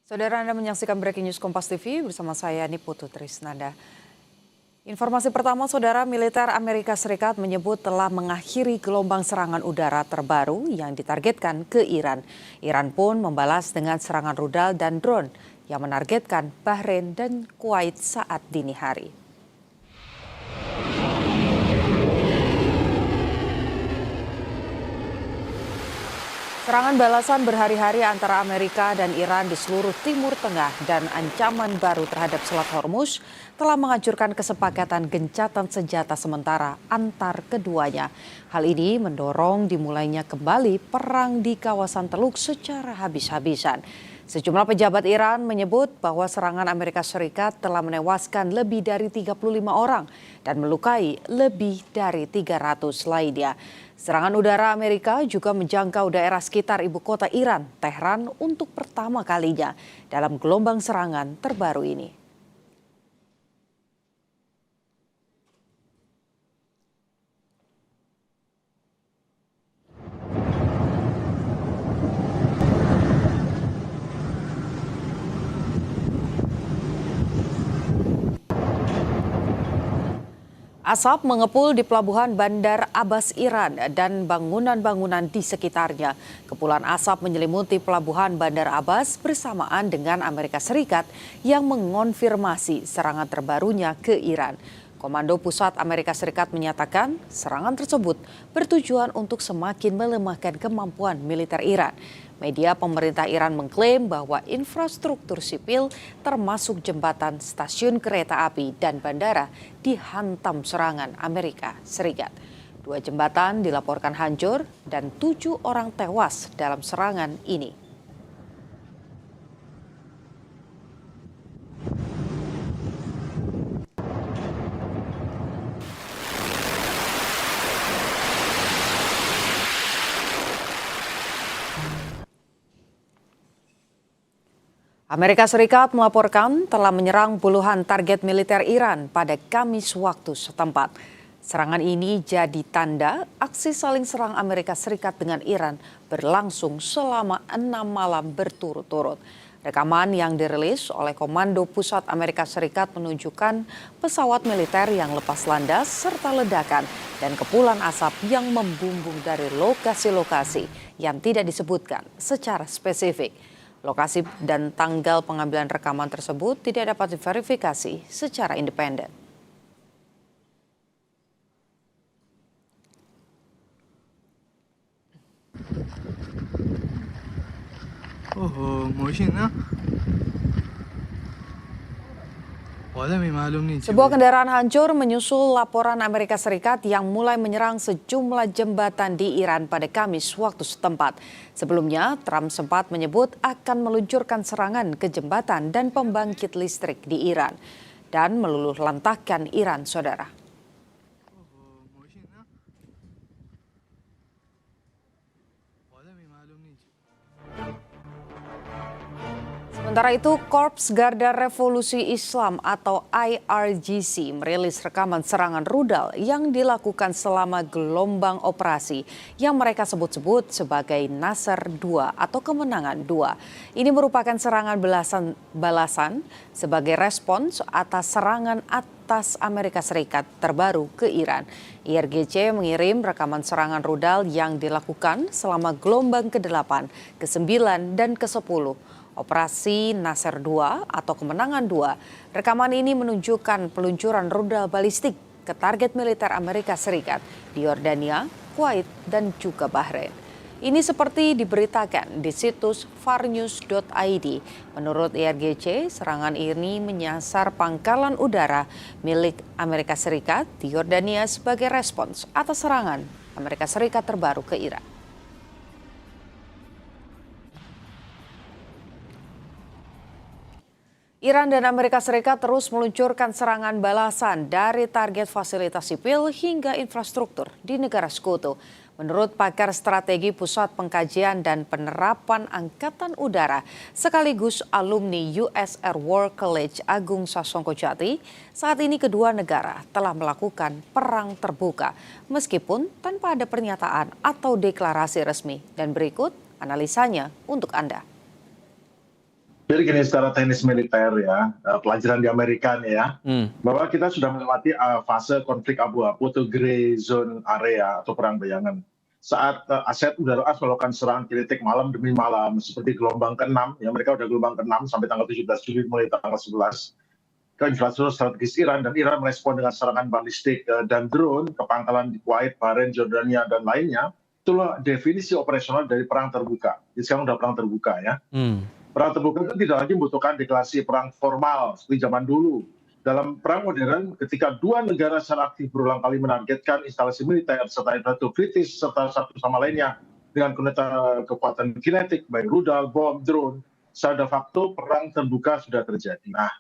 Saudara, Anda menyaksikan Breaking News Kompas TV bersama saya Niputu Trisnanda. Informasi pertama, Saudara, militer Amerika Serikat menyebut telah mengakhiri gelombang serangan udara terbaru yang ditargetkan ke Iran. Iran pun membalas dengan serangan rudal dan drone yang menargetkan Bahrain dan Kuwait saat dini hari. Serangan balasan berhari-hari antara Amerika dan Iran di seluruh Timur Tengah dan ancaman baru terhadap Selat Hormuz telah menghancurkan kesepakatan gencatan senjata sementara antar keduanya. Hal ini mendorong dimulainya kembali perang di kawasan Teluk secara habis-habisan. Sejumlah pejabat Iran menyebut bahwa serangan Amerika Serikat telah menewaskan lebih dari 35 orang dan melukai lebih dari 300 lainnya. Serangan udara Amerika juga menjangkau daerah sekitar ibu kota Iran, Tehran, untuk pertama kalinya dalam gelombang serangan terbaru ini. Asap mengepul di pelabuhan Bandar Abbas Iran dan bangunan-bangunan di sekitarnya. Kepulan asap menyelimuti pelabuhan Bandar Abbas bersamaan dengan Amerika Serikat yang mengonfirmasi serangan terbarunya ke Iran. Komando Pusat Amerika Serikat menyatakan serangan tersebut bertujuan untuk semakin melemahkan kemampuan militer Iran. Media pemerintah Iran mengklaim bahwa infrastruktur sipil termasuk jembatan, stasiun kereta api, dan bandara dihantam serangan Amerika Serikat. 2 jembatan dilaporkan hancur dan 7 orang tewas dalam serangan ini. Amerika Serikat melaporkan telah menyerang puluhan target militer Iran pada Kamis waktu setempat. Serangan ini jadi tanda aksi saling serang Amerika Serikat dengan Iran berlangsung selama 6 malam berturut-turut. Rekaman yang dirilis oleh Komando Pusat Amerika Serikat menunjukkan pesawat militer yang lepas landas serta ledakan dan kepulan asap yang membumbung dari lokasi-lokasi yang tidak disebutkan secara spesifik. Lokasi dan tanggal pengambilan rekaman tersebut tidak dapat diverifikasi secara independen. Sebuah kendaraan hancur menyusul laporan Amerika Serikat yang mulai menyerang sejumlah jembatan di Iran pada Kamis waktu setempat. Sebelumnya, Trump sempat menyebut akan meluncurkan serangan ke jembatan dan pembangkit listrik di Iran dan meluluh lantahkan Iran, saudara. Sementara itu, Korps Garda Revolusi Islam atau IRGC merilis rekaman serangan rudal yang dilakukan selama gelombang operasi yang mereka sebut-sebut sebagai Nasr 2 atau Kemenangan 2. Ini merupakan serangan balasan sebagai respons atas serangan atas Amerika Serikat terbaru ke Iran. IRGC mengirim rekaman serangan rudal yang dilakukan selama gelombang ke-8, ke-9, dan ke-10. Operasi Nasr 2 atau Kemenangan 2, rekaman ini menunjukkan peluncuran rudal balistik ke target militer Amerika Serikat di Yordania, Kuwait, dan juga Bahrain. Ini seperti diberitakan di situs farnews.id. Menurut IRGC, serangan ini menyasar pangkalan udara milik Amerika Serikat di Yordania sebagai respons atas serangan Amerika Serikat terbaru ke Iran. Iran dan Amerika Serikat terus meluncurkan serangan balasan dari target fasilitas sipil hingga infrastruktur di negara sekutu. Menurut pakar strategi Pusat Pengkajian dan Penerapan Angkatan Udara sekaligus alumni US Air War College Agung Sasongko-Jati, saat ini kedua negara telah melakukan perang terbuka meskipun tanpa ada pernyataan atau deklarasi resmi. Dan berikut analisanya untuk Anda. Jadi gini, secara teknis militer ya, pelajaran di Amerika nih ya, bahwa kita sudah melewati fase konflik abu-abu atau gray zone area atau perang bayangan. Saat aset udara AS melakukan serangan kinetik malam demi malam, seperti gelombang ke-6, ya mereka udah gelombang ke-6 sampai tanggal 17 Juli mulai tanggal 11, ke infrastruktur strategis Iran, dan Iran merespon dengan serangan balistik dan drone ke pangkalan di Kuwait, Bahrain, Jordania, dan lainnya. Itulah definisi operasional dari perang terbuka. Jadi sekarang udah perang terbuka ya. Perang terbuka itu tidak lagi membutuhkan deklarasi perang formal seperti zaman dulu. Dalam perang modern, ketika dua negara secara aktif berulang kali menargetkan instalasi militer serta infrastruktur kritis serta satu sama lainnya dengan kekuatan kinetik, baik rudal, bom, drone, secara de facto perang terbuka sudah terjadi. Nah,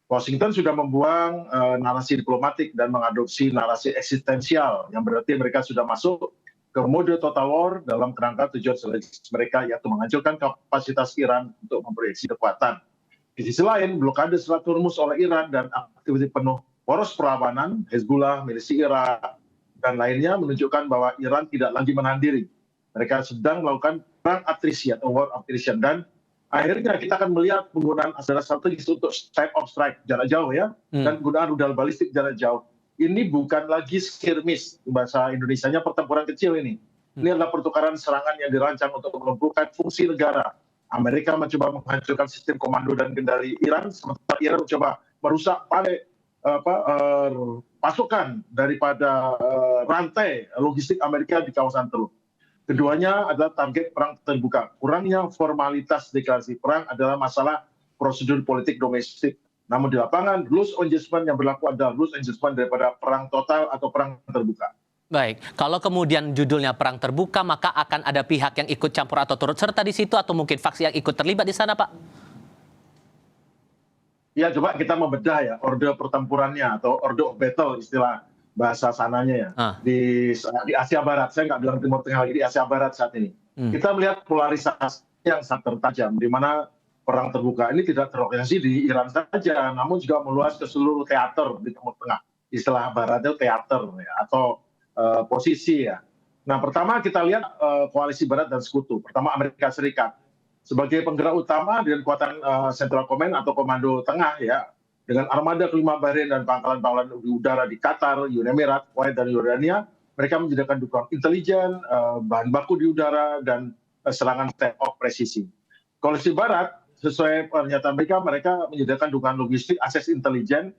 Washington sudah membuang narasi diplomatik dan mengadopsi narasi eksistensial, yang berarti mereka sudah masuk ke mode total war dalam kerangka tujuan strategis mereka, yaitu menghancurkan kapasitas Iran untuk memproyeksi kekuatan. Di sisi lain, blokade Selat Hormuz oleh Iran dan aktivitas penuh poros perlawanan, Hezbollah, milisi Irak, dan lainnya menunjukkan bahwa Iran tidak lagi menahan diri. Mereka sedang melakukan perang atrisi atau war of attrition, dan akhirnya kita akan melihat penggunaan senjata strategis untuk type of strike jarak jauh ya, dan penggunaan rudal balistik jarak jauh. Ini bukan lagi skirmish, bahasa Indonesianya pertempuran kecil ini. Ini adalah pertukaran serangan yang dirancang untuk melumpuhkan fungsi negara. Amerika mencoba menghancurkan sistem komando dan kendali Iran, sementara Iran mencoba merusak pasukan daripada rantai logistik Amerika di kawasan Teluk. Keduanya adalah target perang terbuka. Kurangnya formalitas deklarasi perang adalah masalah prosedur politik domestik. Namun di lapangan, rules engagement yang berlaku adalah rules engagement daripada perang total atau perang terbuka. Baik, kalau kemudian judulnya perang terbuka, maka akan ada pihak yang ikut campur atau turut serta di situ, atau mungkin faksi yang ikut terlibat di sana, Pak? Ya, coba kita membedah ya, orde pertempurannya atau order of battle istilah bahasa sananya ya. Di Asia Barat, saya nggak bilang Timur Tengah lagi, di Asia Barat saat ini. Kita melihat polarisasi yang sangat tertajam, di mana perang terbuka ini tidak terorganisasi di Iran saja, namun juga meluas ke seluruh teater di Timur Tengah. Istilah baratnya teater ya, atau posisi ya. Nah, pertama kita lihat koalisi barat dan sekutu. Pertama Amerika Serikat sebagai penggerak utama dengan kekuatan Central Command atau Komando Tengah ya, dengan armada kelima Bahrain dan pangkalan-pangkalan di udara di Qatar, Uni Emirat, Kuwait, dan Yordania. Mereka menyediakan dukungan intelijen, bahan baku di udara, dan serangan take-off presisi. Koalisi Barat, sesuai pernyataan mereka menyediakan dukungan logistik, akses intelijen,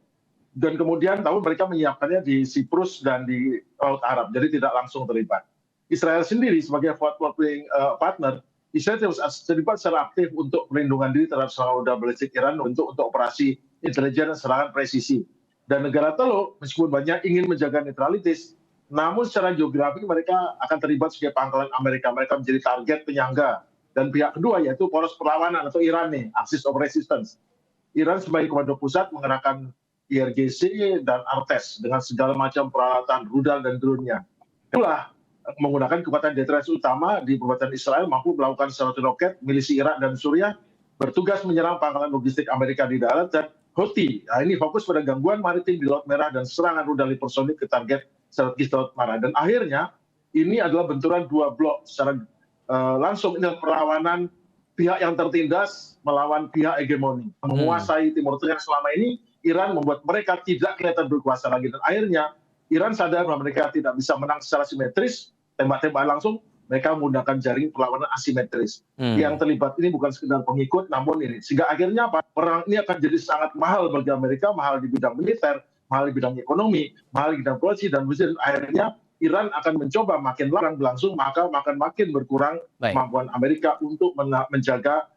dan kemudian mereka menyiapkannya di Siprus dan di Laut Arab, jadi tidak langsung terlibat. Israel sendiri sebagai forward-looking partner, Israel terlibat secara aktif untuk perlindungan diri terhadap serangan udara balistik Iran untuk operasi intelijen dan serangan presisi. Dan negara Teluk, meskipun banyak ingin menjaga netralitas, namun secara geografi mereka akan terlibat sebagai pangkalan Amerika. Mereka menjadi target penyangga. Dan pihak kedua yaitu poros perlawanan atau Iran nih, Axis of Resistance. Iran sebagai komando pusat mengerahkan IRGC dan Artes dengan segala macam peralatan rudal dan drone-nya. Itulah menggunakan kekuatan deterrence utama di perbatasan Israel, mampu melakukan serangan roket. Milisi Irak dan Suriah bertugas menyerang pangkalan logistik Amerika di darat, dan Houthi ini fokus pada gangguan maritim di Laut Merah dan serangan rudal hipersonik ke target strategis Laut Merah. Dan akhirnya ini adalah benturan dua blok secara langsung. Ini perlawanan pihak yang tertindas melawan pihak hegemoni, menguasai Timur Tengah selama ini. Iran membuat mereka tidak kelihatan berkuasa lagi, dan akhirnya Iran sadar bahwa mereka tidak bisa menang secara simetris, tembak-tembakan langsung. Mereka menggunakan jaring perlawanan asimetris. Yang terlibat ini bukan sekedar pengikut, namun ini. Sehingga akhirnya perang ini akan jadi sangat mahal bagi Amerika, mahal di bidang militer, mahal di bidang ekonomi, mahal di bidang polisi, dan akhirnya Iran akan mencoba makin larang berlangsung, maka akan makin berkurang kemampuan Amerika untuk menjaga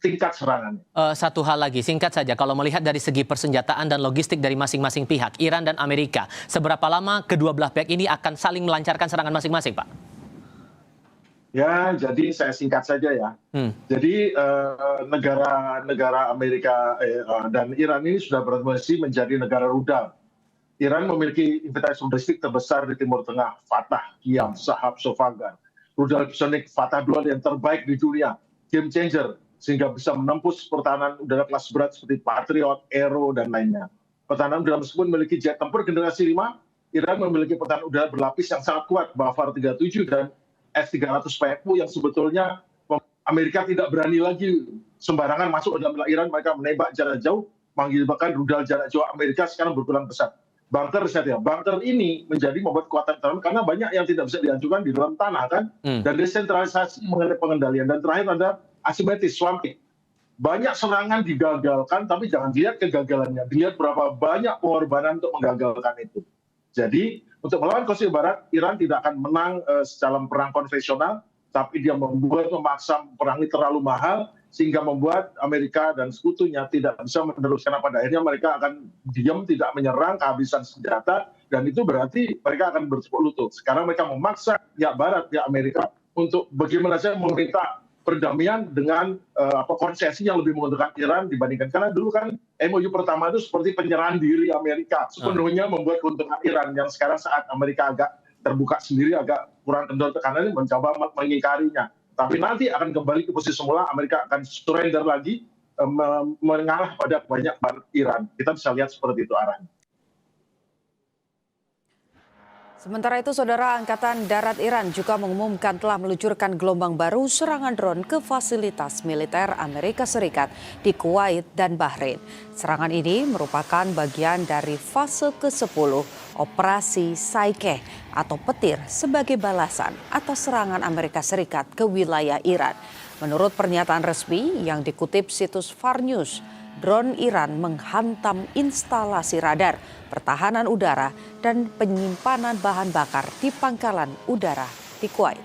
tingkat serangannya. Satu hal lagi, singkat saja, kalau melihat dari segi persenjataan dan logistik dari masing-masing pihak, Iran dan Amerika, seberapa lama kedua belah pihak ini akan saling melancarkan serangan masing-masing, Pak? Ya, jadi saya singkat saja ya. Jadi negara Amerika dan Iran ini sudah berpotensi menjadi negara rudal. Iran memiliki inventaris logistik terbesar di Timur Tengah, Fatah, Qiyam, Sahab, Sofagan. Rudal hipersonik Fatah 2 yang terbaik di dunia, game changer, sehingga bisa menembus pertahanan udara kelas berat seperti Patriot, Aero, dan lainnya. Pertahanan udara meskipun memiliki jet tempur generasi 5, Iran memiliki pertahanan udara berlapis yang sangat kuat, Bafar 37 dan S-300 PFU yang sebetulnya Amerika tidak berani lagi sembarangan masuk ke dalam wilayah Iran, mereka menembak jarak jauh, mengakibatkan rudal jarak jauh Amerika sekarang berkurang pesat. Bunker ini menjadi membuat kekuatan Trump karena banyak yang tidak bisa diajukan di dalam tanah kan, dan desentralisasi mengenai pengendalian. Dan terakhir ada asimetris swamping. Banyak serangan digagalkan, tapi jangan dilihat kegagalannya, dilihat berapa banyak pengorbanan untuk menggagalkan itu. Jadi untuk melawan Korea Barat, Iran tidak akan menang dalam perang konvensional, tapi dia memaksa perang ini terlalu mahal, sehingga membuat Amerika dan sekutunya tidak bisa meneruskan. Pada akhirnya mereka akan diam, tidak menyerang, kehabisan senjata, dan itu berarti mereka akan bertepuk lutut. Sekarang mereka memaksa pihak Barat, pihak Amerika, untuk bagaimana saja meminta perdamaian dengan konsesi yang lebih menguntungkan Iran dibandingkan. Karena dulu kan MOU pertama itu seperti penyerahan diri Amerika, sepenuhnya membuat keuntungan Iran, yang sekarang saat Amerika agak terbuka sendiri, agak kurang kendor tekanan, mencoba mengingkarinya. Tapi nanti akan kembali ke posisi semula, Amerika akan surrender lagi, mengalah pada banyak Iran. Kita bisa lihat seperti itu arahnya. Sementara itu, Saudara, Angkatan Darat Iran juga mengumumkan telah meluncurkan gelombang baru serangan drone ke fasilitas militer Amerika Serikat di Kuwait dan Bahrain. Serangan ini merupakan bagian dari fase ke-10 Operasi Saikeh atau petir sebagai balasan atas serangan Amerika Serikat ke wilayah Iran. Menurut pernyataan resmi yang dikutip situs Far News, drone Iran menghantam instalasi radar, pertahanan udara, dan penyimpanan bahan bakar di pangkalan udara di Kuwait.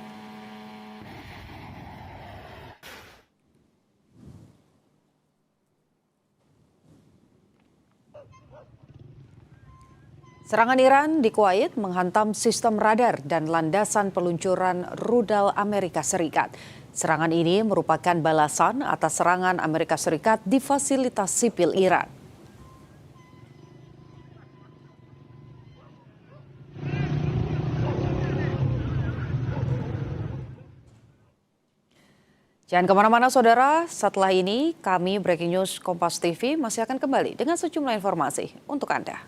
Serangan Iran di Kuwait menghantam sistem radar dan landasan peluncuran rudal Amerika Serikat. Serangan ini merupakan balasan atas serangan Amerika Serikat di fasilitas sipil Iran. Jangan kemana-mana, Saudara. Setelah ini, kami Breaking News Kompas TV masih akan kembali dengan sejumlah informasi untuk Anda.